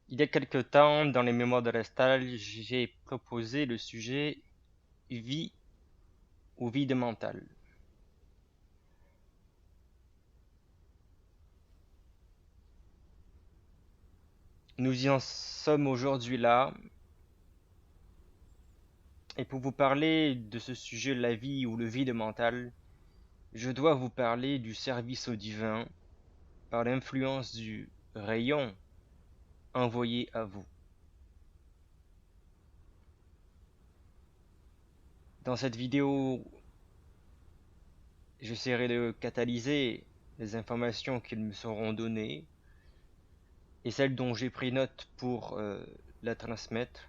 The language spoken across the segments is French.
Il y a quelque temps, dans les mémoires de Restal, j'ai proposé le sujet vie ou vide mentale. Nous y en sommes aujourd'hui là, et pour vous parler de ce sujet, la vie ou le vide mental, je dois vous parler du service au divin par l'influence du rayon envoyé à vous. Dans cette vidéo, j'essaierai de catalyser les informations qui me seront données et celles dont j'ai pris note pour la transmettre.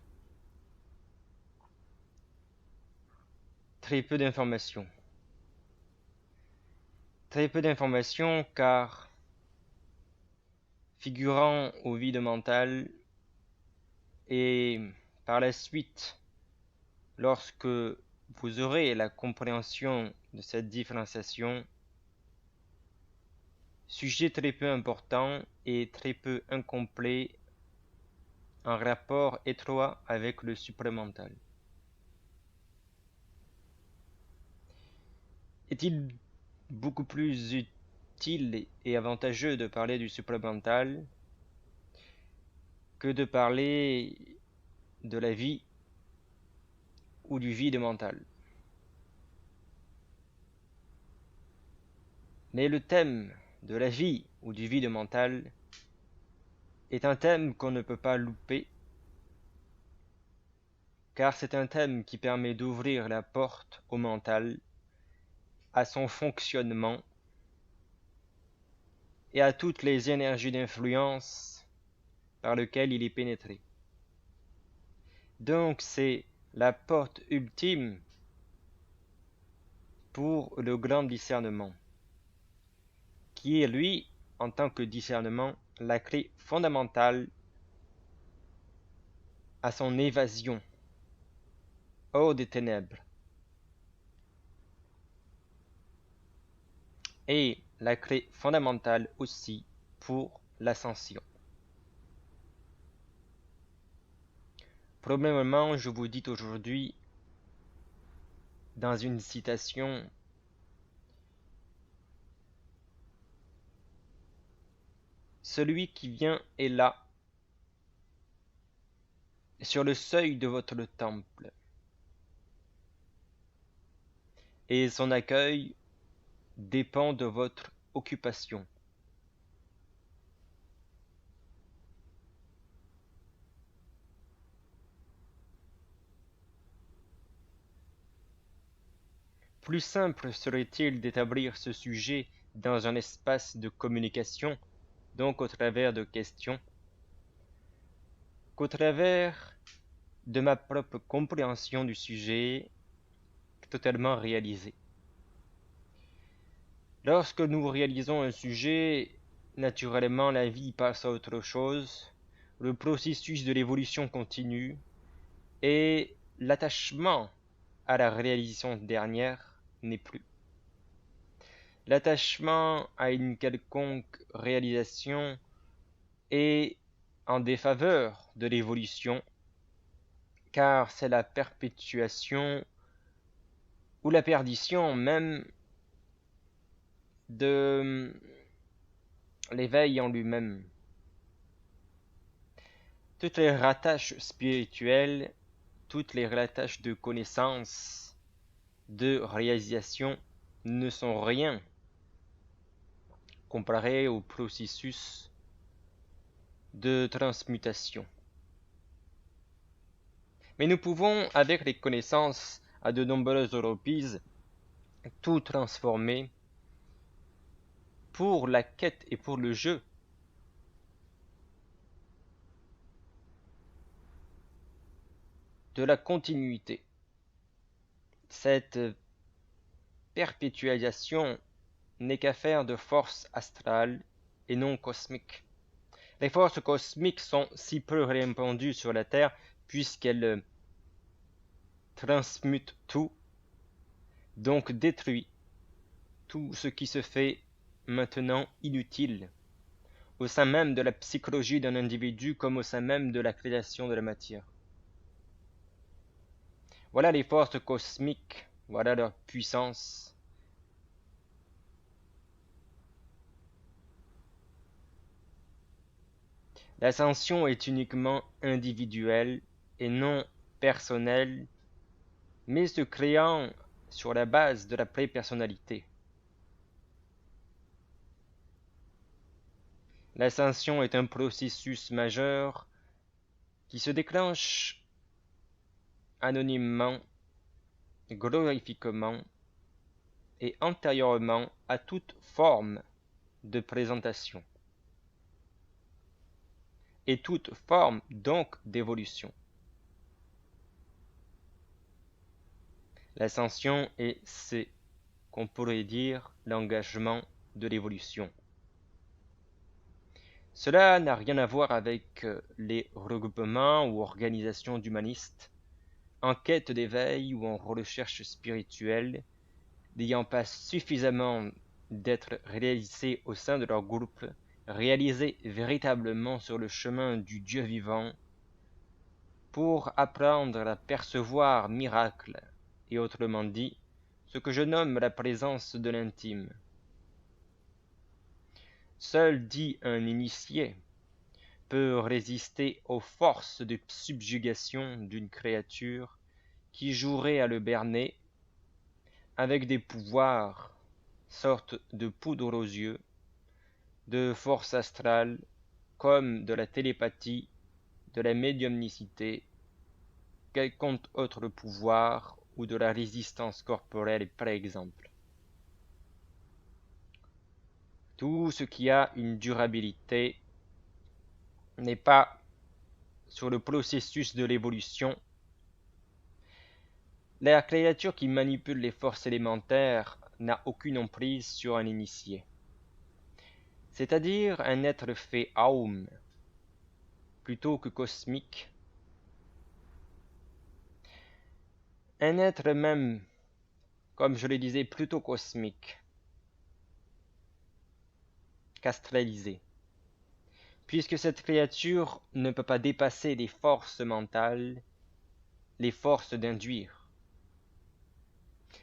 Très peu d'informations. Très peu d'informations car, figurant au vide mental, et par la suite, lorsque vous aurez la compréhension de cette différenciation, sujet très peu important et très peu incomplet en rapport étroit avec le supramental. Est-il beaucoup plus utile et avantageux de parler du supramental que de parler de la vie ou du vide mental? Mais le thème de la vie ou du vide mental est un thème qu'on ne peut pas louper, car c'est un thème qui permet d'ouvrir la porte au mental, à son fonctionnement et à toutes les énergies d'influence par lesquelles il est pénétré. Donc c'est la porte ultime pour le grand discernement, qui est lui, en tant que discernement, la clé fondamentale à son évasion hors des ténèbres, et la clé fondamentale aussi pour l'ascension. Probablement, je vous dis aujourd'hui, dans une citation, celui qui vient est là, sur le seuil de votre temple, et son accueil dépend de votre occupation. Plus simple serait-il d'établir ce sujet dans un espace de communication, donc au travers de questions, qu'au travers de ma propre compréhension du sujet totalement réalisée. Lorsque nous réalisons un sujet, naturellement la vie passe à autre chose, le processus de l'évolution continue et l'attachement à la réalisation dernière n'est plus. L'attachement à une quelconque réalisation est en défaveur de l'évolution, car c'est la perpétuation ou la perdition même de l'éveil en lui-même. Toutes les rattaches spirituelles, toutes les rattaches de connaissance, de réalisation ne sont rien comparé au processus de transmutation. Mais nous pouvons, avec les connaissances à de nombreuses reprises, tout transformer pour la quête et pour le jeu de la continuité. Cette perpétualisation n'est qu'affaire de forces astrales et non cosmiques. Les forces cosmiques sont si peu répandues sur la Terre puisqu'elles transmutent tout, donc détruisent tout ce qui se fait maintenant inutile. au sein même de la psychologie d'un individu comme au sein même de la création de la matière. Voilà les forces cosmiques, voilà leur puissance. L'ascension est uniquement individuelle et non personnelle, mais se créant sur la base de la prépersonnalité. L'ascension est un processus majeur qui se déclenche anonymement, glorifiquement et antérieurement à toute forme de présentation et toute forme donc d'évolution. L'ascension est, c'est qu'on pourrait dire, l'engagement de l'évolution. Cela n'a rien à voir avec les regroupements ou organisations d'humanistes en quête d'éveil ou en recherche spirituelle, n'ayant pas suffisamment d'être réalisés au sein de leur groupe, réalisés véritablement sur le chemin du Dieu vivant, pour apprendre à percevoir miracle, et autrement dit, ce que je nomme la présence de l'intime. Seul dit un initié peut résister aux forces de subjugation d'une créature qui jouerait à le berner avec des pouvoirs, sorte de poudre aux yeux, de force astrale, comme de la télépathie, de la médiumnicité, quelconque autre pouvoir ou de la résistance corporelle par exemple. Tout ce qui a une durabilité n'est pas sur le processus de l'évolution. La créature qui manipule les forces élémentaires n'a aucune emprise sur un initié, c'est-à-dire un être fait Aum plutôt que cosmique, un être même, comme je le disais, plutôt cosmique, castralisé, puisque cette créature ne peut pas dépasser les forces mentales, les forces d'induire.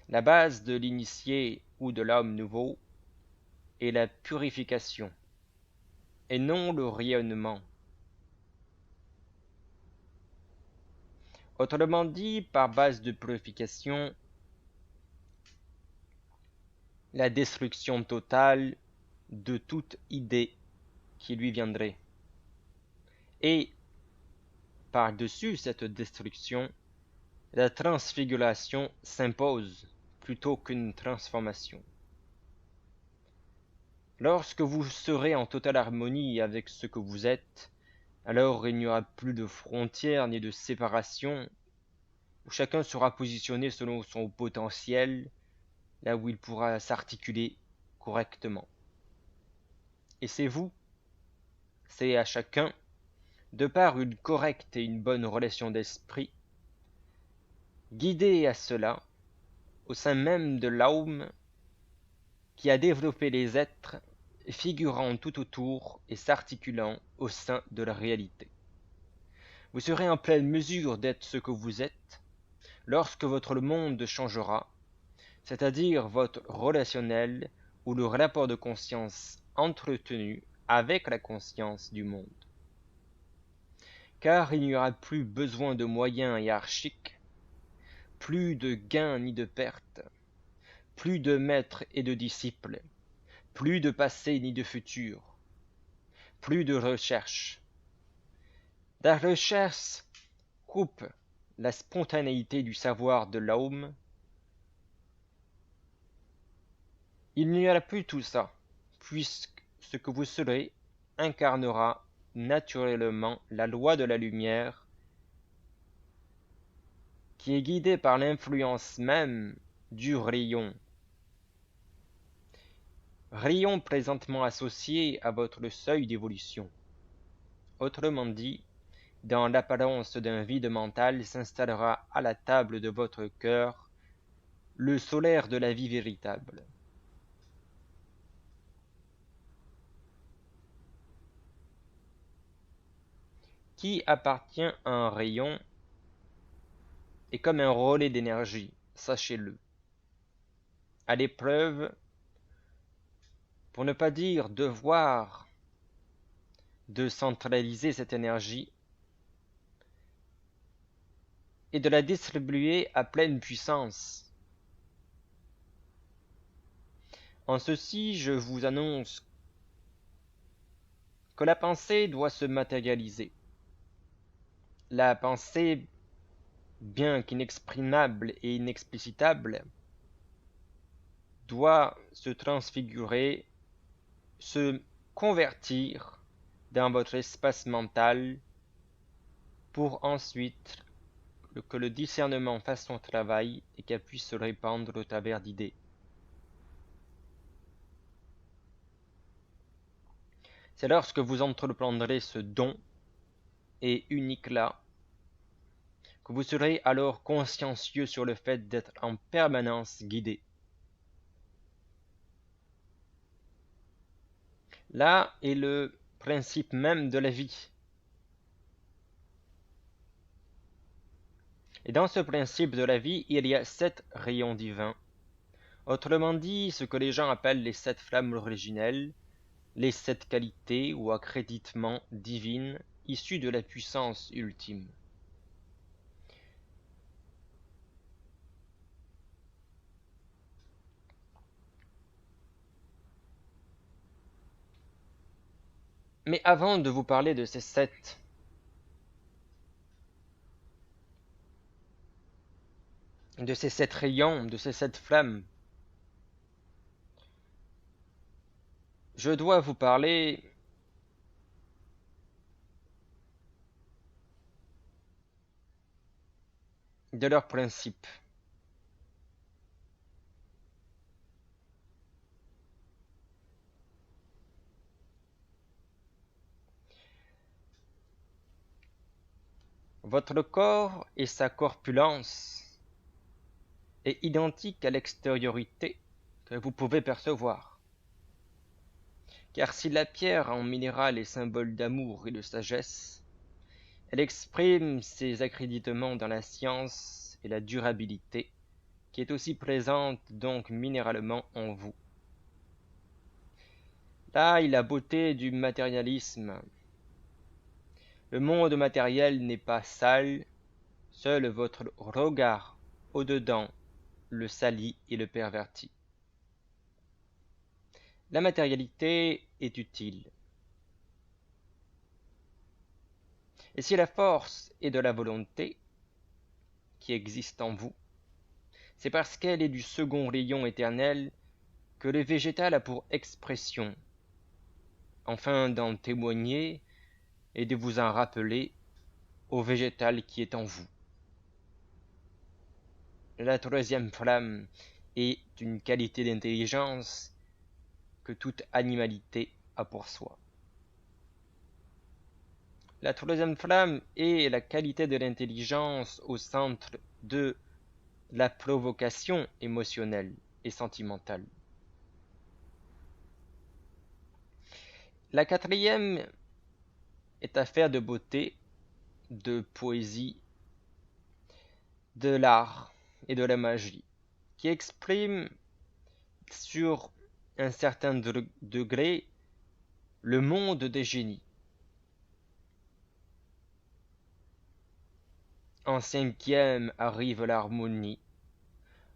La base de l'initié ou de l'homme nouveau est la purification, et non le rayonnement. Autrement dit, par base de purification, la destruction totale de toute idée qui lui viendrait. Et par-dessus cette destruction, la transfiguration s'impose plutôt qu'une transformation. Lorsque vous serez en totale harmonie avec ce que vous êtes, alors il n'y aura plus de frontières ni de séparation, où chacun sera positionné selon son potentiel, là où il pourra s'articuler correctement. Et c'est vous, c'est à chacun, de par une correcte et une bonne relation d'esprit, guidé à cela, au sein même de l'Aum, qui a développé les êtres figurant tout autour et s'articulant au sein de la réalité. Vous serez en pleine mesure d'être ce que vous êtes lorsque votre monde changera, c'est-à-dire votre relationnel ou le rapport de conscience entretenu avec la conscience du monde. Car il n'y aura plus besoin de moyens hiérarchiques, plus de gains ni de pertes, plus de maîtres et de disciples, plus de passé ni de futur, plus de recherche. La recherche coupe la spontanéité du savoir de l'homme. Il n'y aura plus tout ça, puisque ce que vous serez incarnera naturellement la loi de la lumière, qui est guidée par l'influence même du rayon. Rayon présentement associé à votre seuil d'évolution. Autrement dit, dans l'apparence d'un vide mental s'installera à la table de votre cœur le solaire de la vie véritable. qui appartient à un rayon est comme un relais d'énergie, sachez-le. À l'épreuve, pour ne pas dire devoir, de centraliser cette énergie et de la distribuer à pleine puissance. En ceci, je vous annonce que la pensée doit se matérialiser. La pensée, bien qu'inexprimable et inexplicitable, doit se transfigurer, se convertir dans votre espace mental pour ensuite que le discernement fasse son travail et qu'elle puisse se répandre au travers d'idées. C'est lorsque vous entreprendrez ce don et unique là que vous serez alors consciencieux sur le fait d'être en permanence guidé. Là est le principe même de la vie. Et dans ce principe de la vie, il y a 7 rayons divins. Autrement dit, ce que les gens appellent les 7 flammes originelles, les 7 qualités ou accréditements divines issus de la puissance ultime. Mais avant de vous parler de ces 7 rayons, de ces 7 flammes, je dois vous parler de leur principe. Votre corps et sa corpulence est identique à l'extériorité que vous pouvez percevoir. Car si la pierre en minéral est symbole d'amour et de sagesse, elle exprime ses accréditements dans la science et la durabilité, qui est aussi présente donc minéralement en vous. Là est la beauté du matérialisme. Le monde matériel n'est pas sale, seul votre regard au-dedans le salit et le pervertit. La matérialité est utile. Et si la force est de la volonté qui existe en vous, c'est parce qu'elle est du second rayon éternel que le végétal a pour expression, afin d'en témoigner et de vous en rappeler au végétal qui est en vous. La troisième flamme est une qualité d'intelligence que toute animalité a pour soi. La troisième flamme est la qualité de l'intelligence au centre de la provocation émotionnelle et sentimentale. La quatrième est affaire de beauté, de poésie, de l'art et de la magie, qui exprime sur un certain degré le monde des génies. En cinquième arrive l'harmonie,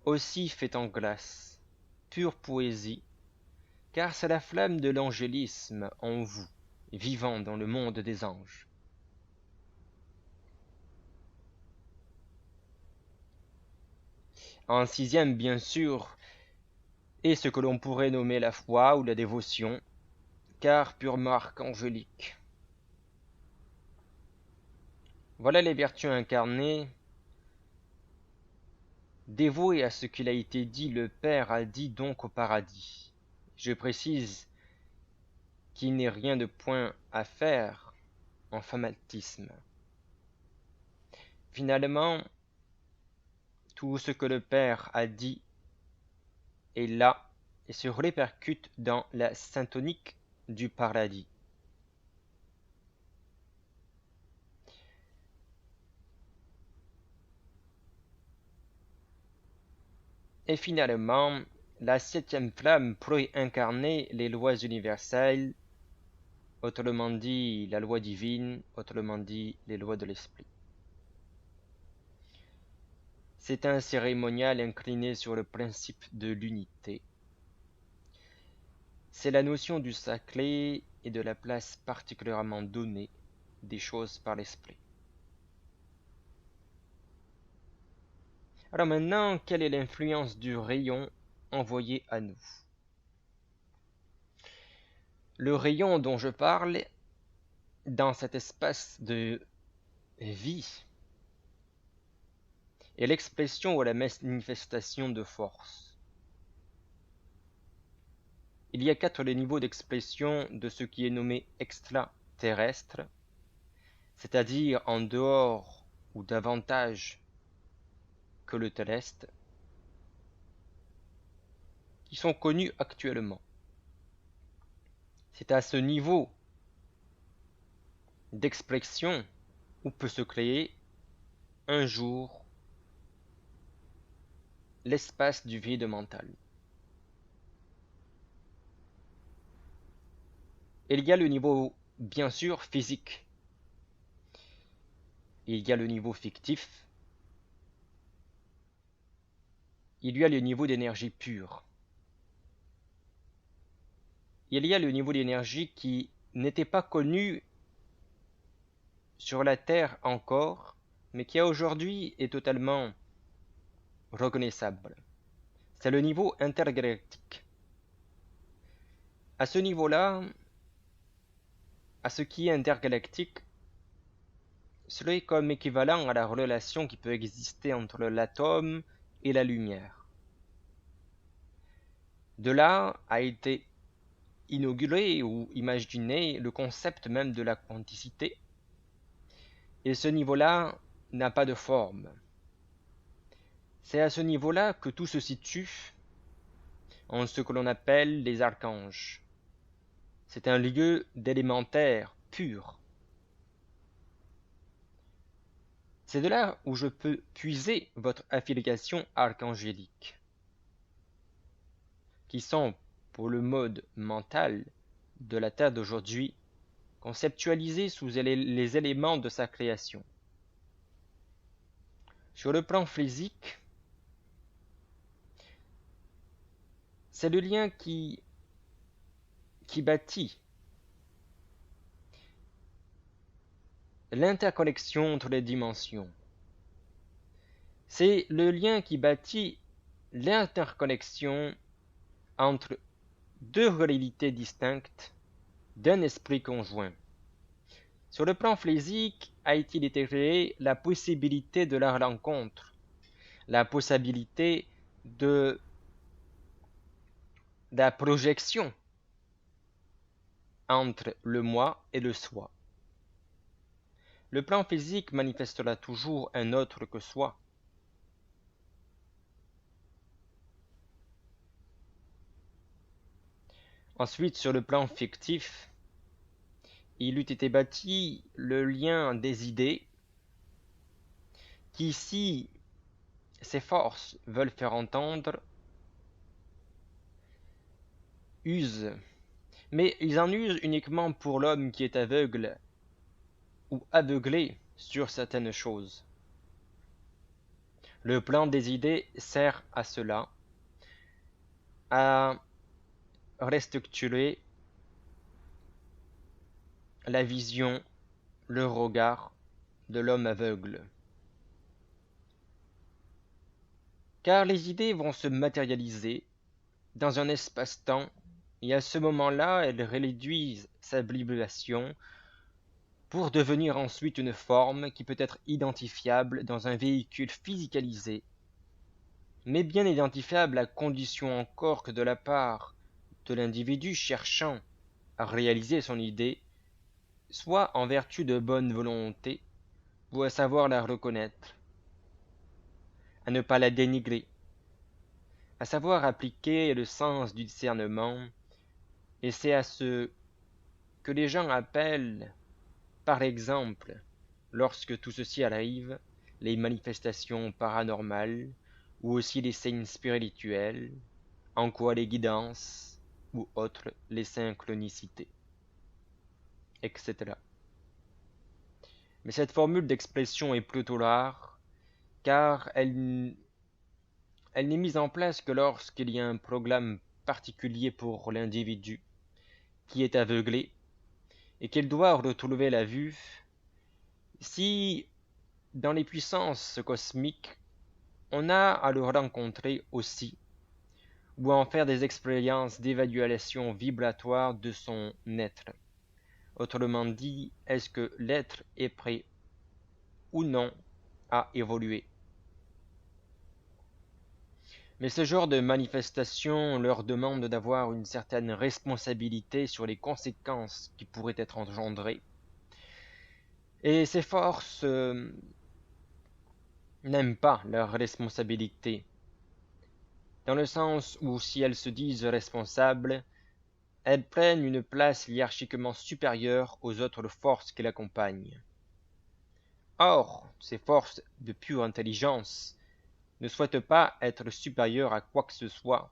aussi faite en glace, pure poésie, car c'est la flamme de l'angélisme en vous, vivant dans le monde des anges. En sixième, bien sûr, est ce que l'on pourrait nommer la foi ou la dévotion, car pure marque angélique. Voilà les vertus incarnées, dévouées à ce qu'il a été dit, le Père a dit donc au paradis. Je précise qu'il n'est rien de point à faire en fanatisme. Finalement, tout ce que le Père a dit est là et se répercute dans la syntonique du paradis. Et finalement, la septième flamme pourrait incarner les lois universelles, autrement dit la loi divine, autrement dit les lois de l'esprit. C'est un cérémonial incliné sur le principe de l'unité. C'est la notion du sacré et de la place particulièrement donnée des choses par l'esprit. Alors maintenant, quelle est l'influence du rayon envoyé à nous? Le rayon dont je parle, dans cet espace de vie, est l'expression ou la manifestation de force. Il y a 4 niveaux d'expression de ce qui est nommé extraterrestre, c'est-à-dire en dehors ou davantage que le terrestre, qui sont connus actuellement. C'est à ce niveau d'expression où peut se créer un jour l'espace du vide mental. Il y a le niveau, bien sûr, physique. Il y a le niveau fictif. Il y a le niveau d'énergie pure. Il y a le niveau d'énergie qui n'était pas connu sur la Terre encore, mais qui aujourd'hui est totalement reconnaissable. C'est le niveau intergalactique. À ce niveau-là, à ce qui est intergalactique, cela est comme équivalent à la relation qui peut exister entre l'atome et la lumière. De là a été inauguré ou imaginé le concept même de la quanticité, et ce niveau-là n'a pas de forme. C'est à ce niveau-là que tout se situe en ce que l'on appelle les archanges. C'est un lieu d'élémentaire pur. C'est de là où je peux puiser votre affiliation archangélique, qui sont, pour le mode mental de la Terre d'aujourd'hui, conceptualisés sous les éléments de sa création. Sur le plan physique, c'est le lien qui bâtit l'interconnexion entre les dimensions. C'est le lien qui bâtit l'interconnexion entre deux réalités distinctes d'un esprit conjoint. Sur le plan physique, a-t-il été créé la possibilité de la rencontre, la possibilité de la projection entre le moi et le soi. Le plan physique manifestera toujours un autre que soi. Ensuite, sur le plan fictif, il eût été bâti le lien des idées qui, si ces forces veulent faire entendre, usent. Mais ils en usent uniquement pour l'homme qui est aveugle ou aveuglé sur certaines choses. Le plan des idées sert à cela, à restructurer la vision, le regard de l'homme aveugle. Car les idées vont se matérialiser dans un espace-temps, et à ce moment-là, elles réduisent sa sublimation pour devenir ensuite une forme qui peut être identifiable dans un véhicule physicalisé, mais bien identifiable à condition encore que de la part de l'individu cherchant à réaliser son idée, soit en vertu de bonne volonté, ou à savoir la reconnaître, à ne pas la dénigrer, à savoir appliquer le sens du discernement, et c'est à ce que les gens appellent, par exemple, lorsque tout ceci arrive, les manifestations paranormales, ou aussi les signes spirituels, en quoi les guidances, ou autres les synchronicités, etc. Mais cette formule d'expression est plutôt rare, car elle n'est mise en place que lorsqu'il y a un programme particulier pour l'individu qui est aveuglé et qu'il doit retrouver la vue. Si dans les puissances cosmiques, on a à le rencontrer aussi, ou à en faire des expériences d'évaluation vibratoire de son être. Autrement dit, est-ce que l'être est prêt ou non à évoluer? Mais ce genre de manifestation leur demande d'avoir une certaine responsabilité sur les conséquences qui pourraient être engendrées. Et ces forces n'aiment pas leur responsabilité, dans le sens où si elles se disent responsables, elles prennent une place hiérarchiquement supérieure aux autres forces qui l'accompagnent. Or, ces forces de pure intelligence ne souhaitent pas être supérieures à quoi que ce soit,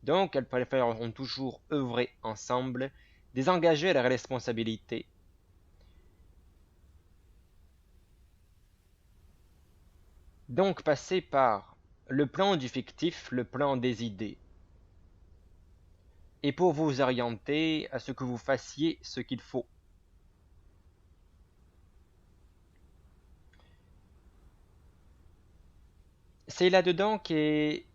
donc elles préféreront toujours œuvrer ensemble, désengager leurs responsabilités. Donc passer par le plan du fictif, le plan des idées. Et pour vous orienter à ce que vous fassiez ce qu'il faut. C'est là-dedans qu'est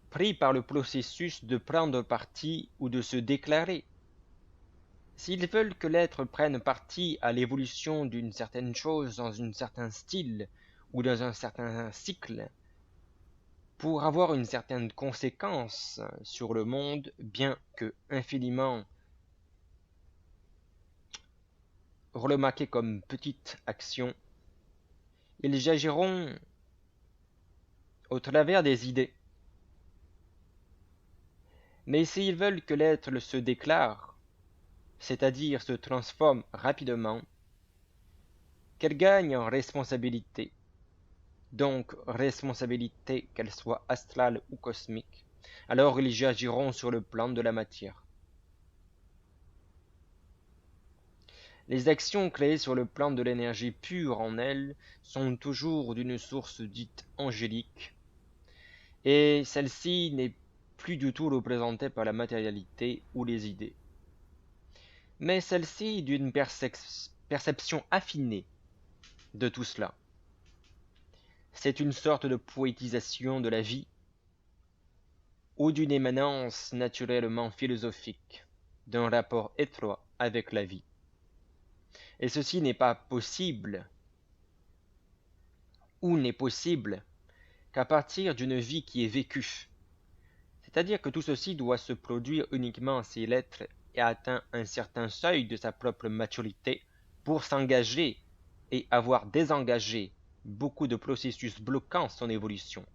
pris par le processus de prendre parti ou de se déclarer. S'ils veulent que l'être prenne parti à l'évolution d'une certaine chose dans un certain style ou dans un certain cycle, pour avoir une certaine conséquence sur le monde, bien que infiniment remarquée comme petite action, ils agiront au travers des idées. Mais s'ils veulent que l'être se déclare, c'est-à-dire se transforme rapidement, qu'elle gagne en responsabilité, donc responsabilité qu'elle soit astrale ou cosmique, alors ils agiront sur le plan de la matière. Les actions créées sur le plan de l'énergie pure en elles sont toujours d'une source dite angélique, et celle-ci n'est plus du tout représentée par la matérialité ou les idées, mais celle-ci d'une perception affinée de tout cela. C'est une sorte de poétisation de la vie ou d'une émanence naturellement philosophique, d'un rapport étroit avec la vie. Et ceci n'est pas possible, ou n'est possible, qu'à partir d'une vie qui est vécue. C'est-à-dire que tout ceci doit se produire uniquement si l'être a atteint un certain seuil de sa propre maturité pour s'engager et avoir désengagé beaucoup de processus bloquant son évolution.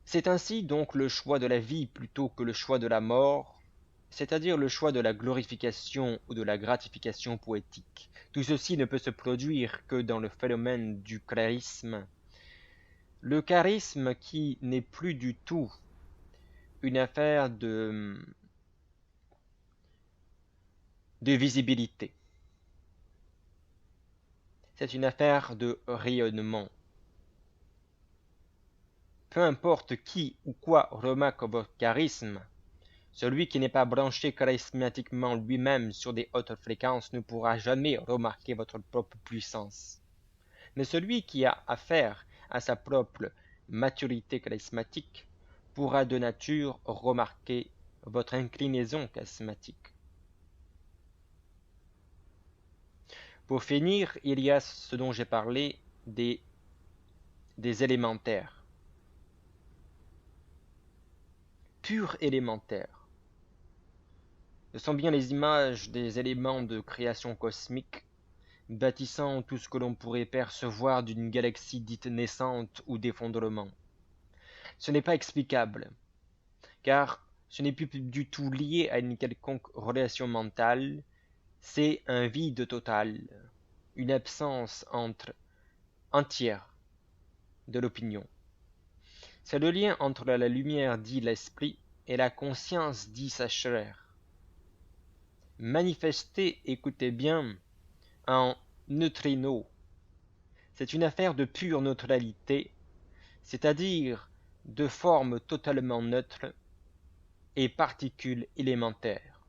C'est ainsi donc le choix de la vie plutôt que le choix de la mort, c'est-à-dire le choix de la glorification ou de la gratification poétique. Tout ceci ne peut se produire que dans le phénomène du charisme. Le charisme qui n'est plus du tout une affaire de visibilité. C'est une affaire de rayonnement. Peu importe qui ou quoi remarque votre charisme, celui qui n'est pas branché charismatiquement lui-même sur des hautes fréquences ne pourra jamais remarquer votre propre puissance. Mais celui qui a affaire à sa propre maturité charismatique pourra de nature remarquer votre inclinaison charismatique. Pour finir, il y a ce dont j'ai parlé des élémentaires. Purs élémentaires. Ce sont bien les images des éléments de création cosmique, bâtissant tout ce que l'on pourrait percevoir d'une galaxie dite naissante ou d'effondrement. Ce n'est pas explicable, car ce n'est plus du tout lié à une quelconque relation mentale, c'est un vide total, une absence entière de l'opinion. C'est le lien entre la lumière dit l'esprit et la conscience dit sa chair. Manifester, écoutez bien, en neutrino. C'est une affaire de pure neutralité, c'est-à-dire de forme totalement neutre et particules élémentaires.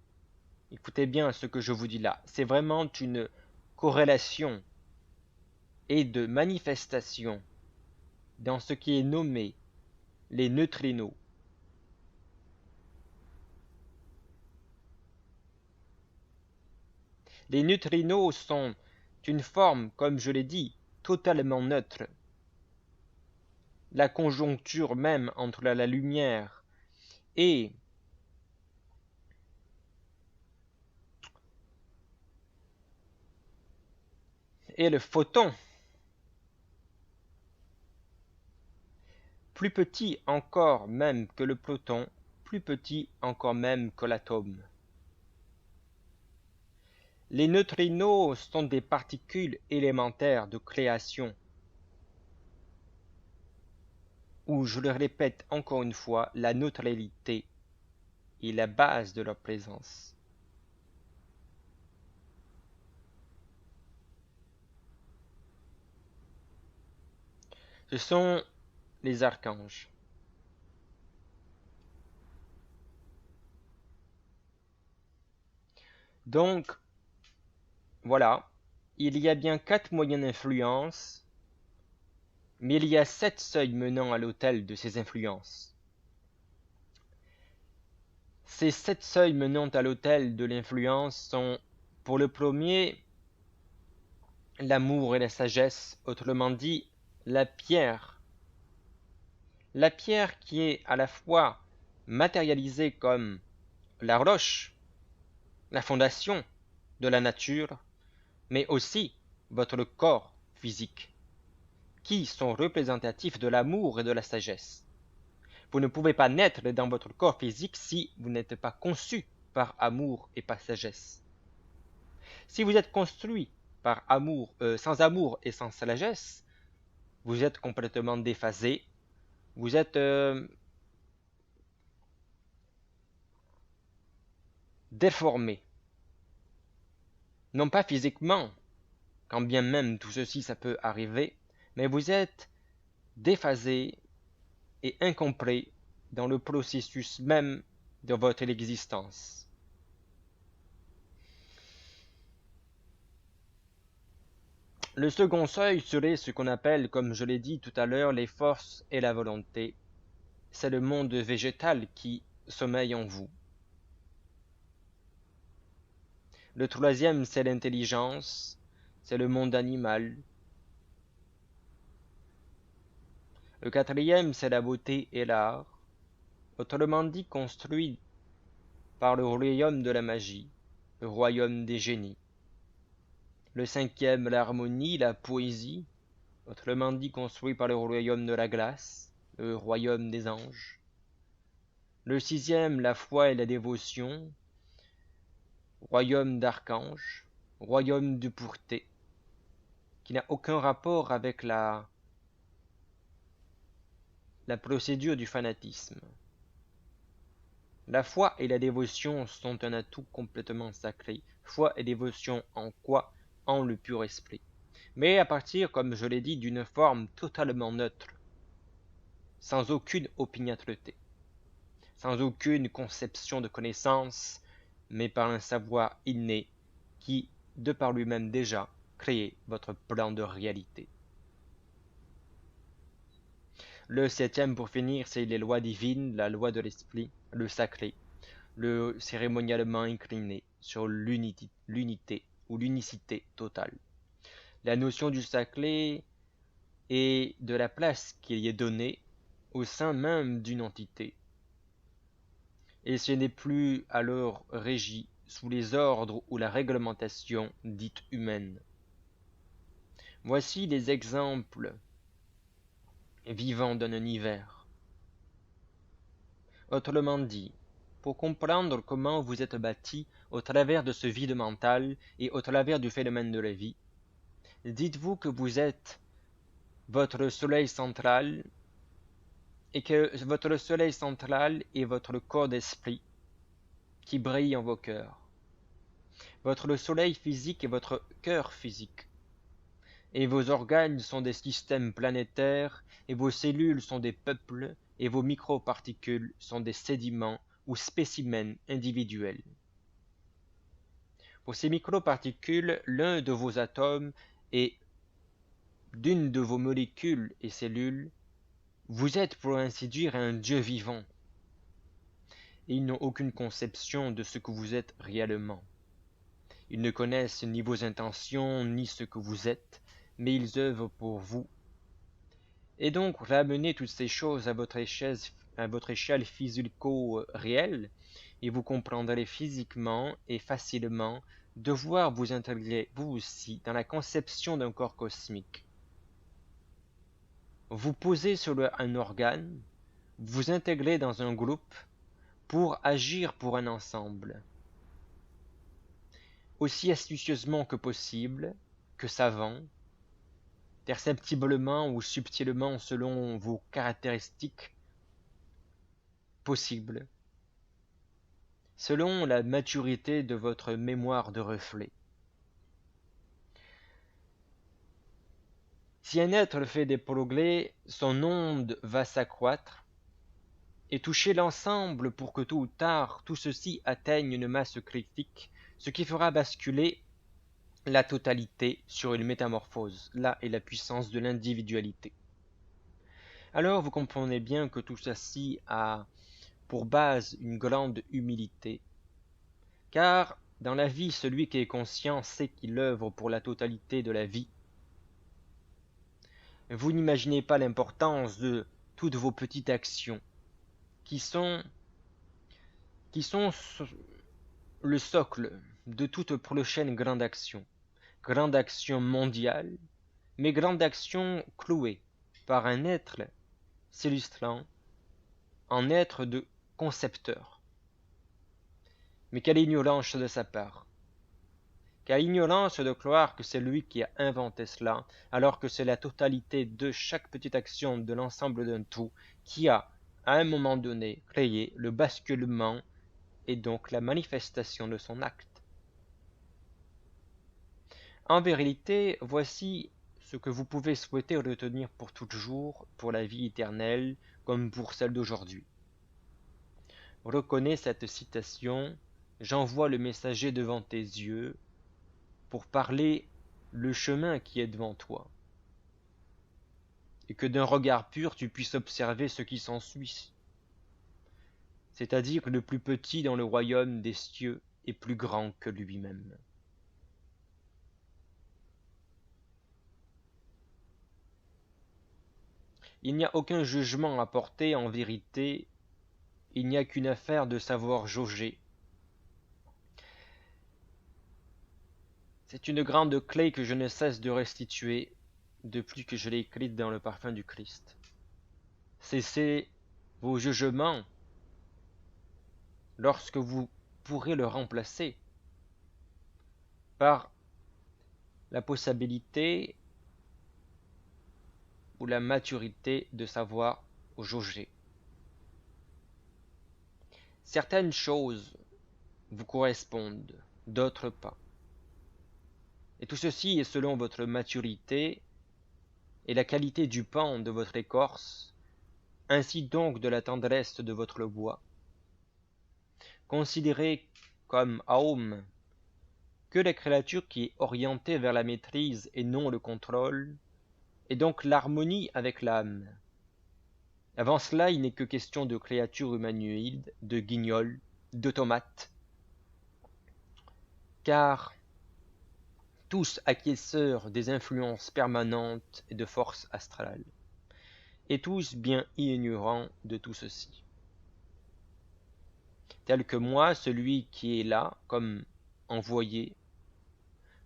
Écoutez bien ce que je vous dis là, c'est vraiment une corrélation et de manifestation dans ce qui est nommé les neutrinos. Les neutrinos sont une forme, comme je l'ai dit, totalement neutre. La conjoncture même entre la lumière et le photon, plus petit encore même que le proton, plus petit encore même que l'atome. Les neutrinos sont des particules élémentaires de création, où, je le répète encore une fois, la neutralité est la base de leur présence. Ce sont les archanges. Donc, voilà, il y a bien 4 moyens d'influence, mais il y a 7 seuils menant à l'autel de ces influences. Ces 7 seuils menant à l'autel de l'influence sont, pour le premier, l'amour et la sagesse, autrement dit, la pierre. La pierre qui est à la fois matérialisée comme la roche, la fondation de la nature, mais aussi votre corps physique, qui sont représentatifs de l'amour et de la sagesse. Vous ne pouvez pas naître dans votre corps physique si vous n'êtes pas conçu par amour et par sagesse. Si vous êtes construit par amour, sans amour et sans sagesse, vous êtes complètement déphasé, vous êtes déformé. Non pas physiquement, quand bien même tout ceci ça peut arriver, mais vous êtes déphasé et incomplet dans le processus même de votre existence. Le second seuil serait ce qu'on appelle, comme je l'ai dit tout à l'heure, les forces et la volonté. C'est le monde végétal qui sommeille en vous. Le troisième, c'est l'intelligence, c'est le monde animal. Le quatrième, c'est la beauté et l'art, autrement dit construit par le royaume de la magie, le royaume des génies. Le cinquième, l'harmonie, la poésie, autrement dit construit par le royaume de la glace, le royaume des anges. Le sixième, la foi et la dévotion, royaume d'archanges, royaume de pureté, qui n'a aucun rapport avec la procédure du fanatisme. La foi et la dévotion sont un atout complètement sacré. Foi et dévotion en quoi? En le pur esprit. Mais à partir, comme je l'ai dit, d'une forme totalement neutre, sans aucune opiniâtreté, sans aucune conception de connaissance, mais par un savoir inné qui, de par lui-même déjà, crée votre plan de réalité. Le septième, pour finir, c'est les lois divines, la loi de l'esprit, le sacré, le cérémonialement incliné sur l'unité ou l'unicité totale. La notion du sacré et de la place qui y est donnée au sein même d'une entité. Et ce n'est plus alors régi sous les ordres ou la réglementation dite humaine. Voici des exemples vivants d'un univers. Autrement dit, pour comprendre comment vous êtes bâti au travers de ce vide mental et au travers du phénomène de la vie, dites-vous que vous êtes votre soleil central et que votre soleil central est votre corps d'esprit qui brille en vos cœurs. Votre soleil physique est votre cœur physique. Et vos organes sont des systèmes planétaires, et vos cellules sont des peuples, et vos microparticules sont des sédiments ou spécimens individuels. Pour ces microparticules, l'un de vos atomes et d'une de vos molécules et cellules, vous êtes pour ainsi dire un Dieu vivant. Et ils n'ont aucune conception de ce que vous êtes réellement. Ils ne connaissent ni vos intentions, ni ce que vous êtes, mais ils œuvrent pour vous. Et donc, ramenez toutes ces choses à votre échelle physico-réelle, et vous comprendrez physiquement et facilement devoir vous intégrer, vous aussi, dans la conception d'un corps cosmique. Vous posez sur un organe, vous intégrez dans un groupe pour agir pour un ensemble. Aussi astucieusement que possible, que savant, perceptiblement ou subtilement selon vos caractéristiques possibles, selon la maturité de votre mémoire de reflet. Si un être fait des progrès, son onde va s'accroître et toucher l'ensemble pour que tôt ou tard tout ceci atteigne une masse critique, ce qui fera basculer la totalité sur une métamorphose. Là est la puissance de l'individualité. Alors vous comprenez bien que tout ceci a pour base une grande humilité, car dans la vie, celui qui est conscient sait qu'il œuvre pour la totalité de la vie. Vous n'imaginez pas l'importance de toutes vos petites actions, qui sont le socle de toute prochaine grande action mondiale, mais grande action clouée par un être s'illustrant en être de concepteur. Mais quelle ignorance de sa part! Quelle ignorance de croire que c'est lui qui a inventé cela, alors que c'est la totalité de chaque petite action de l'ensemble d'un tout qui a, à un moment donné, créé le basculement et donc la manifestation de son acte. En vérité, voici ce que vous pouvez souhaiter retenir pour toujours, pour la vie éternelle, comme pour celle d'aujourd'hui. Reconnais cette citation, j'envoie le messager devant tes yeux, pour parler le chemin qui est devant toi, et que d'un regard pur tu puisses observer ce qui s'ensuit, c'est-à-dire que le plus petit dans le royaume des cieux est plus grand que lui-même. Il n'y a aucun jugement à porter, en vérité, il n'y a qu'une affaire de savoir jauger. C'est une grande clé que je ne cesse de restituer depuis que je l'ai écrite dans le parfum du Christ. Cessez vos jugements lorsque vous pourrez le remplacer par la possibilité ou la maturité de savoir jauger. Certaines choses vous correspondent, d'autres pas. Et tout ceci est selon votre maturité et la qualité du pan de votre écorce, ainsi donc de la tendresse de votre bois. Considérez comme Aum que la créature qui est orientée vers la maîtrise et non le contrôle, et donc l'harmonie avec l'âme. Avant cela, il n'est que question de créatures humanoïdes, de guignols, d'automates, car tous acquiesceurs des influences permanentes et de forces astrales, et tous bien ignorants de tout ceci. Tel que moi, celui qui est là, comme envoyé,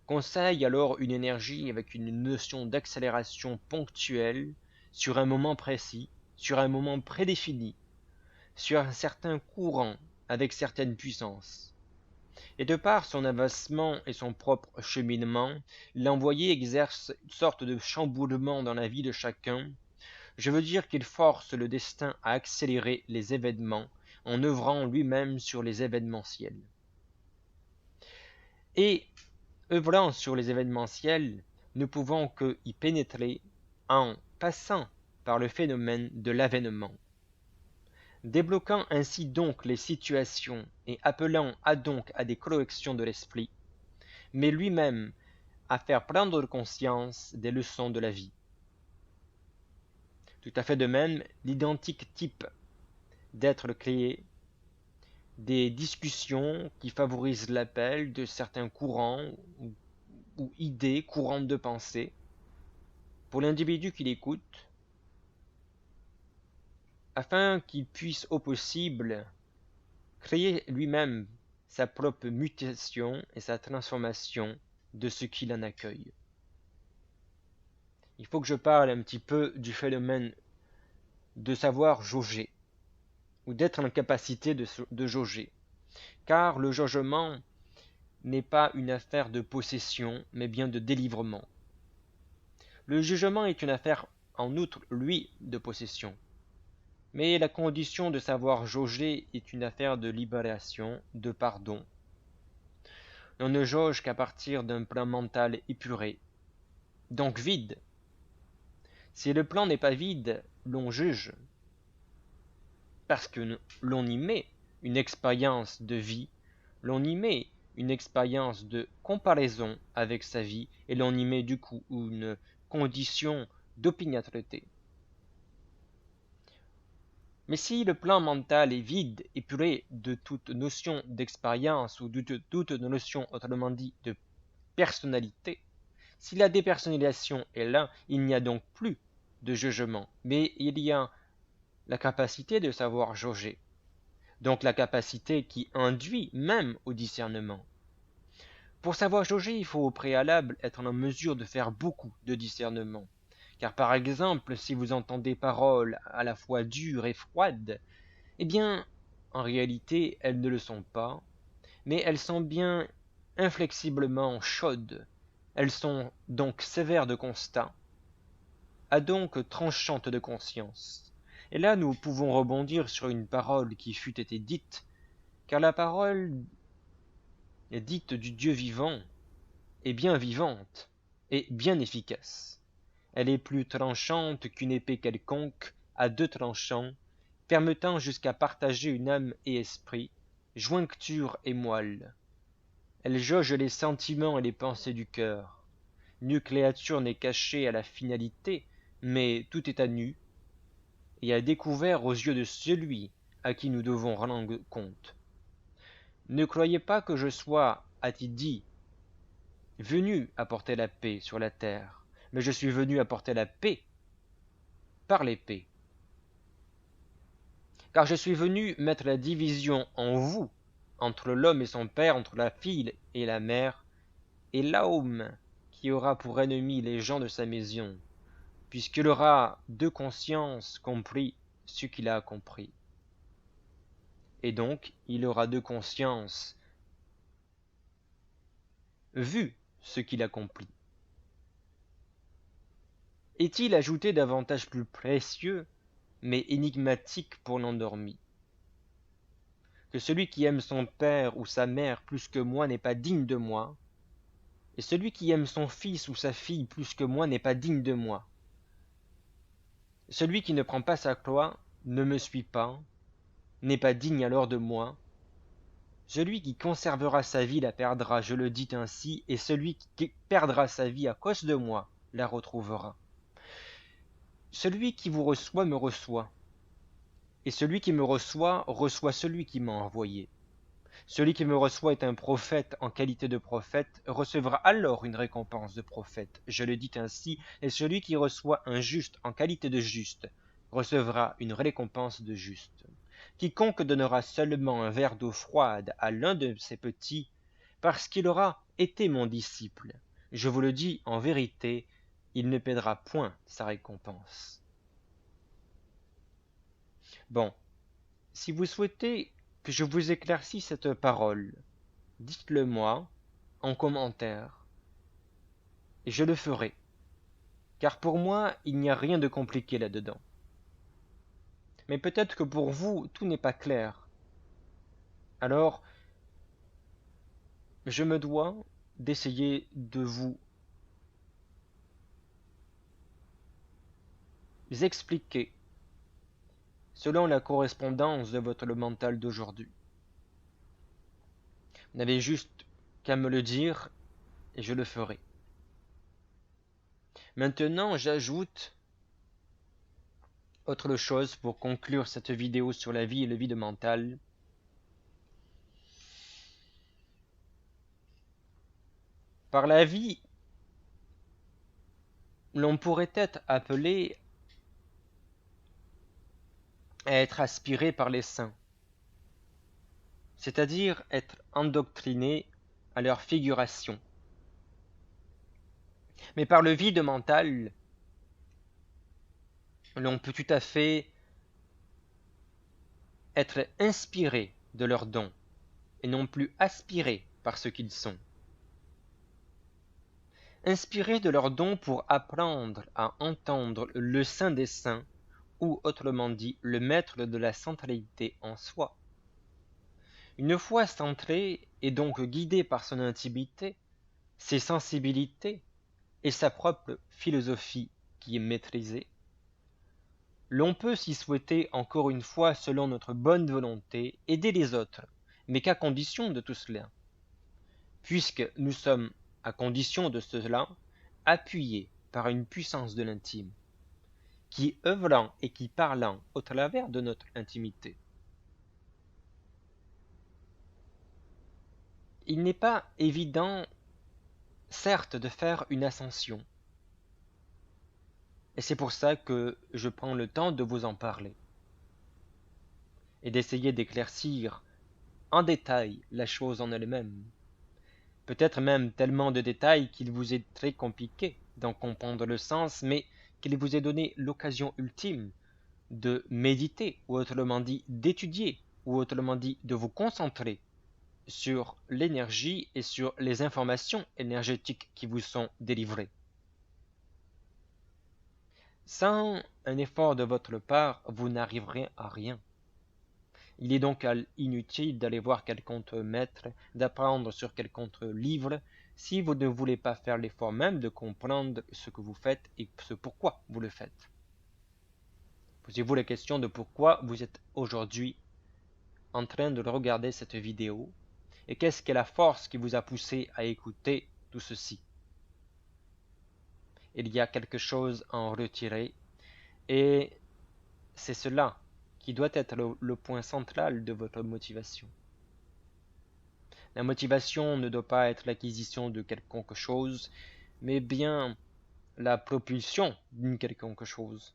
conseille alors une énergie avec une notion d'accélération ponctuelle sur un moment précis, sur un moment prédéfini, sur un certain courant avec certaines puissances. Et de par son avancement et son propre cheminement, l'envoyé exerce une sorte de chamboulement dans la vie de chacun. Je veux dire qu'il force le destin à accélérer les événements en œuvrant lui-même sur les événementiels. Et œuvrant sur les événementiels, ne pouvons que y pénétrer en passant par le phénomène de l'avènement. Débloquant ainsi donc les situations et appelant à des corrections de l'esprit, mais lui-même à faire prendre conscience des leçons de la vie. Tout à fait de même, l'identique type d'être créé, des discussions qui favorisent l'appel de certains courants ou idées courantes de pensée, pour l'individu qui l'écoute, afin qu'il puisse au possible créer lui-même sa propre mutation et sa transformation de ce qu'il en accueille. Il faut que je parle un petit peu du phénomène de savoir jauger, ou d'être en capacité de jauger, car le jaugement n'est pas une affaire de possession, mais bien de délivrement. Le jugement est une affaire en outre, lui, de possession. Mais la condition de savoir jauger est une affaire de libération, de pardon. On ne jauge qu'à partir d'un plan mental épuré, donc vide. Si le plan n'est pas vide, l'on juge, parce que l'on y met une expérience de vie, l'on y met une expérience de comparaison avec sa vie, et l'on y met du coup une condition d'opiniâtreté. Mais si le plan mental est vide, épuré de toute notion d'expérience ou de toute notion, autrement dit, de personnalité, si la dépersonnalisation est là, il n'y a donc plus de jugement, mais il y a la capacité de savoir jauger, donc la capacité qui induit même au discernement. Pour savoir jauger, il faut au préalable être en mesure de faire beaucoup de discernement. Car par exemple, si vous entendez paroles à la fois dures et froides, eh bien, en réalité, elles ne le sont pas, mais elles sont bien inflexiblement chaudes. Elles sont donc sévères de constat, donc tranchantes de conscience. Et là, nous pouvons rebondir sur une parole qui fut été dite, car la parole dite du Dieu vivant est bien vivante et bien efficace. Elle est plus tranchante qu'une épée quelconque à deux tranchants, permettant jusqu'à partager une âme et esprit, jointure et moelle. Elle jauge les sentiments et les pensées du cœur. Nulle créature n'est cachée à la finalité, mais tout est à nu et à découvert aux yeux de celui à qui nous devons rendre compte. Ne croyez pas que je sois, a-t-il dit, venu apporter la paix sur la terre, mais je suis venu apporter la paix par l'épée. Car je suis venu mettre la division en vous, entre l'homme et son père, entre la fille et la mère, et l'homme qui aura pour ennemi les gens de sa maison, puisqu'il aura de conscience compris ce qu'il a compris. Et donc, il aura de conscience vu ce qu'il accomplit. Est-il ajouté davantage plus précieux, mais énigmatique pour l'endormi, que celui qui aime son père ou sa mère plus que moi n'est pas digne de moi, et celui qui aime son fils ou sa fille plus que moi n'est pas digne de moi. Celui qui ne prend pas sa croix ne me suit pas, n'est pas digne alors de moi. Celui qui conservera sa vie la perdra, je le dis ainsi, et celui qui perdra sa vie à cause de moi la retrouvera. Celui qui vous reçoit me reçoit, et celui qui me reçoit reçoit celui qui m'a envoyé. Celui qui me reçoit est un prophète en qualité de prophète, recevra alors une récompense de prophète, je le dis ainsi, et celui qui reçoit un juste en qualité de juste recevra une récompense de juste. Quiconque donnera seulement un verre d'eau froide à l'un de ses petits, parce qu'il aura été mon disciple, je vous le dis en vérité, il ne perdra point sa récompense. Bon, si vous souhaitez que je vous éclaircisse cette parole, dites-le moi en commentaire et je le ferai. Car pour moi, il n'y a rien de compliqué là-dedans. Mais peut-être que pour vous, tout n'est pas clair. Alors, je me dois d'essayer de vous expliquer selon la correspondance de votre mental d'aujourd'hui. Vous n'avez juste qu'à me le dire et je le ferai. Maintenant, j'ajoute autre chose pour conclure cette vidéo sur la vie et le vide mental. Par la vie, l'on pourrait être appelé à être aspiré par les saints, c'est-à-dire être endoctriné à leur figuration. Mais par le vide mental, l'on peut tout à fait être inspiré de leurs dons et non plus aspiré par ce qu'ils sont. Inspiré de leurs dons pour apprendre à entendre le Saint des Saints, ou autrement dit, le maître de la centralité en soi. Une fois centré et donc guidé par son intimité, ses sensibilités et sa propre philosophie qui est maîtrisée, l'on peut, s'y souhaiter encore une fois selon notre bonne volonté, aider les autres, mais qu'à condition de tout cela, puisque nous sommes, à condition de cela, appuyés par une puissance de l'intime, qui œuvrant et qui parlant au travers de notre intimité. Il n'est pas évident, certes, de faire une ascension, et c'est pour ça que je prends le temps de vous en parler, et d'essayer d'éclaircir en détail la chose en elle-même. Peut-être même tellement de détails qu'il vous est très compliqué d'en comprendre le sens, mais qu'il vous ait donné l'occasion ultime de méditer, ou autrement dit d'étudier, ou autrement dit de vous concentrer sur l'énergie et sur les informations énergétiques qui vous sont délivrées. Sans un effort de votre part, vous n'arriverez à rien. Il est donc inutile d'aller voir quelconque maître, d'apprendre sur quelconque livre, si vous ne voulez pas faire l'effort même de comprendre ce que vous faites et ce pourquoi vous le faites. Posez-vous la question de pourquoi vous êtes aujourd'hui en train de regarder cette vidéo et qu'est-ce qu'est la force qui vous a poussé à écouter tout ceci. Il y a quelque chose à en retirer et c'est cela qui doit être le point central de votre motivation. La motivation ne doit pas être l'acquisition de quelque chose, mais bien la propulsion d'une quelconque chose.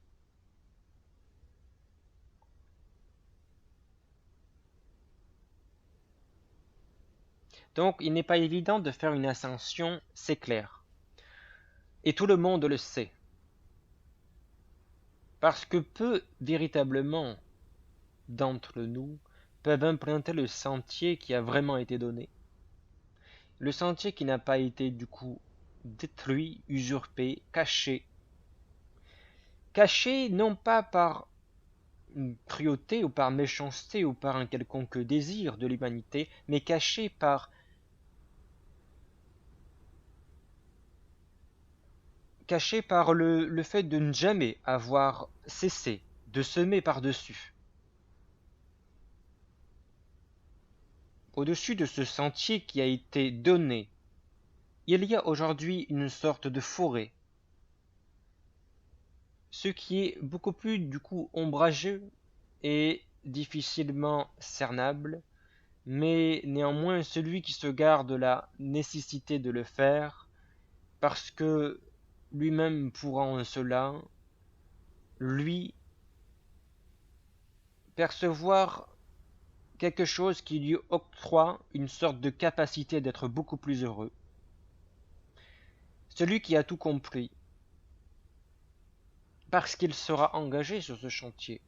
Donc, il n'est pas évident de faire une ascension, c'est clair. Et tout le monde le sait. Parce que peu, véritablement, d'entre nous peuvent emprunter le sentier qui a vraiment été donné. Le sentier qui n'a pas été, du coup, détruit, usurpé, caché. Caché non pas par cruauté ou par méchanceté ou par un quelconque désir de l'humanité, mais caché par le fait de ne jamais avoir cessé de semer par-dessus. Au-dessus de ce sentier qui a été donné, il y a aujourd'hui une sorte de forêt, ce qui est beaucoup plus du coup ombrageux et difficilement cernable, mais néanmoins celui qui se garde la nécessité de le faire, parce que lui-même pourra en cela, lui, percevoir quelque chose qui lui octroie une sorte de capacité d'être beaucoup plus heureux. Celui qui a tout compris, parce qu'il sera engagé sur ce chantier.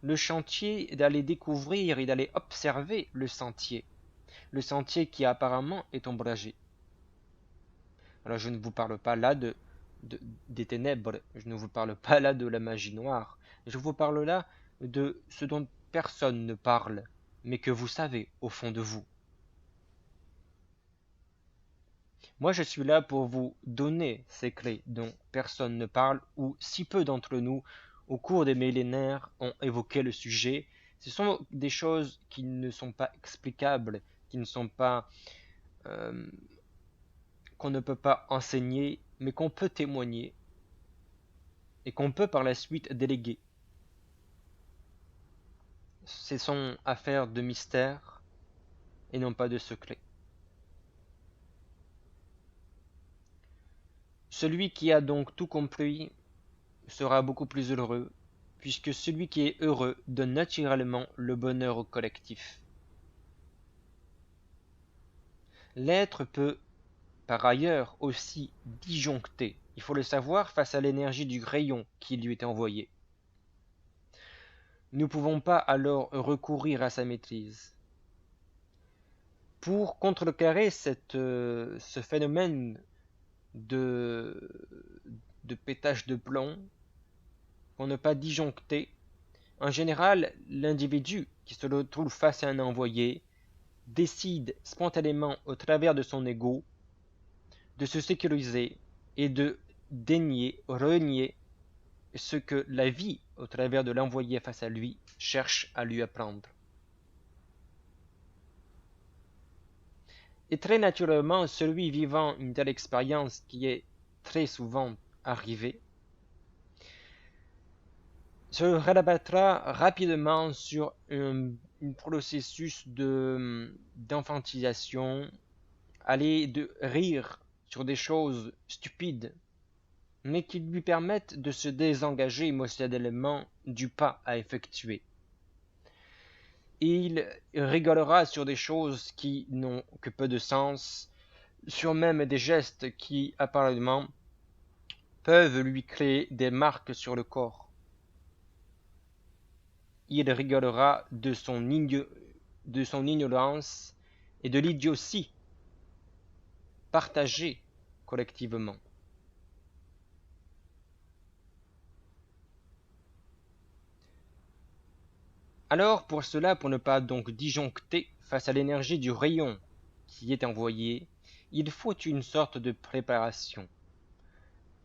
Le chantier d'aller découvrir et d'aller observer le sentier. le sentier qui apparemment est ombragé. Alors je ne vous parle pas là des ténèbres, je ne vous parle pas là de la magie noire, je vous parle là de ce dont personne ne parle, mais que vous savez au fond de vous. Moi je suis là pour vous donner ces clés dont personne ne parle, ou si peu d'entre nous, au cours des millénaires, ont évoqué le sujet. Ce sont des choses qui ne sont pas explicables, qui ne sont pas euh, qu'on ne peut pas enseigner, mais qu'on peut témoigner et qu'on peut par la suite déléguer. Ce sont affaires de mystère et non pas de secret. Celui qui a donc tout compris sera beaucoup plus heureux, puisque celui qui est heureux donne naturellement le bonheur au collectif. L'être peut par ailleurs aussi disjoncter, il faut le savoir, face à l'énergie du rayon qui lui est envoyé. Nous ne pouvons pas alors recourir à sa maîtrise. Pour contrecarrer ce phénomène de, de pétage de plomb, pour ne pas disjoncter, en général, l'individu qui se retrouve face à un envoyé décide spontanément au travers de son ego de se sécuriser et de dénier, renier ce que la vie, au travers de l'envoyé face à lui, cherche à lui apprendre. Et très naturellement, celui vivant une telle expérience qui est très souvent arrivée, se rabattra rapidement sur un processus d'infantilisation, aller de rire sur des choses stupides, mais qui lui permettent de se désengager émotionnellement du pas à effectuer. Il rigolera sur des choses qui n'ont que peu de sens, sur même des gestes qui apparemment peuvent lui créer des marques sur le corps. Il rigolera de son ignorance et de l'idiotie partagée collectivement. Alors pour cela, pour ne pas donc disjoncter face à l'énergie du rayon qui est envoyé, il faut une sorte de préparation,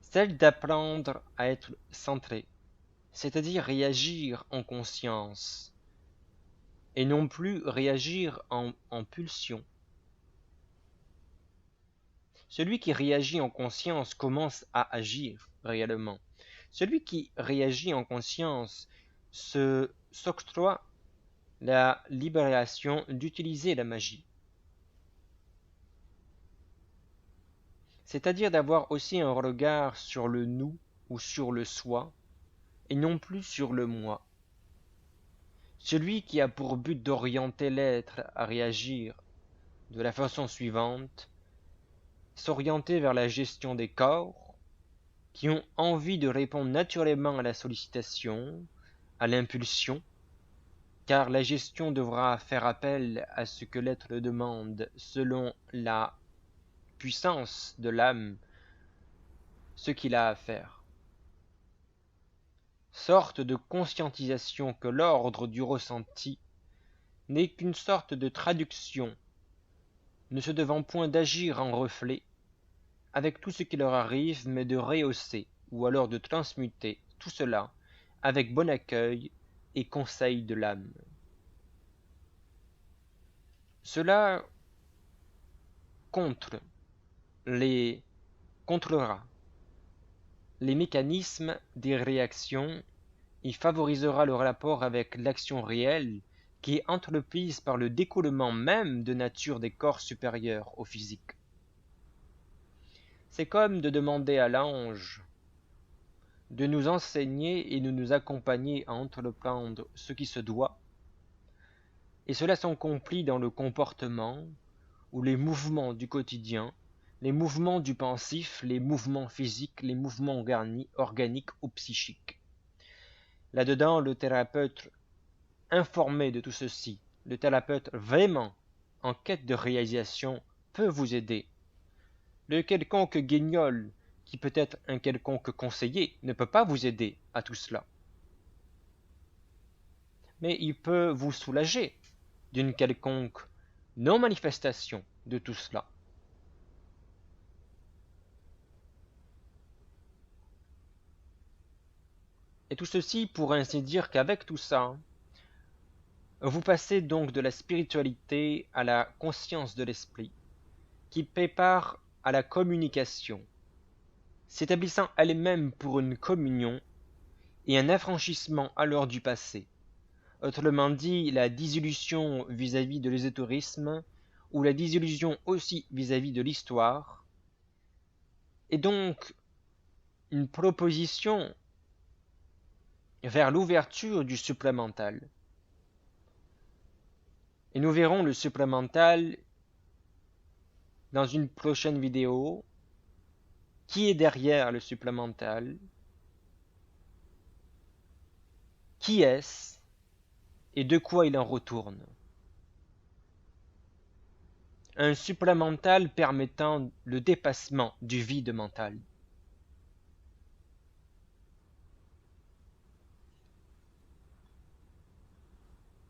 celle d'apprendre à être centré, c'est-à-dire réagir en conscience, et non plus réagir en pulsion. Celui qui réagit en conscience commence à agir réellement. Celui qui réagit en conscience s'octroie la libération d'utiliser la magie. C'est-à-dire d'avoir aussi un regard sur le nous ou sur le soi, et non plus sur le moi. Celui qui a pour but d'orienter l'être à réagir de la façon suivante, s'orienter vers la gestion des corps, qui ont envie de répondre naturellement à la sollicitation, à l'impulsion, car la gestion devra faire appel à ce que l'être demande selon la puissance de l'âme, ce qu'il a à faire. Sorte de conscientisation que l'ordre du ressenti n'est qu'une sorte de traduction, ne se devant point d'agir en reflet, avec tout ce qui leur arrive, mais de rehausser, ou alors de transmuter tout cela avec bon accueil et conseil de l'âme. Cela contre les contrera les mécanismes des réactions et favorisera le rapport avec l'action réelle qui est entreprise par le découlement même de nature des corps supérieurs au physique. C'est comme de demander à l'ange de nous enseigner et de nous accompagner à entreprendre ce qui se doit, et cela s'accomplit dans le comportement ou les mouvements du quotidien, les mouvements du pensif, les mouvements physiques, les mouvements organiques ou psychiques. Là-dedans, le thérapeute informé de tout ceci, le thérapeute vraiment en quête de réalisation peut vous aider. Le quelconque guignol, qui peut être un quelconque conseiller, ne peut pas vous aider à tout cela. Mais il peut vous soulager d'une quelconque non-manifestation de tout cela. Et tout ceci pour ainsi dire qu'avec tout ça, vous passez donc de la spiritualité à la conscience de l'esprit, qui prépare à la communication, s'établissant elle-même pour une communion et un affranchissement alors du passé. Autrement dit, la désillusion vis-à-vis de l'ésotérisme, ou la désillusion aussi vis-à-vis de l'histoire, est donc une proposition vers l'ouverture du supramental. Et nous verrons le supramental dans une prochaine vidéo. Qui est derrière le supramental? Qui est-ce? Et de quoi il en retourne? Un supramental permettant le dépassement du vide mental.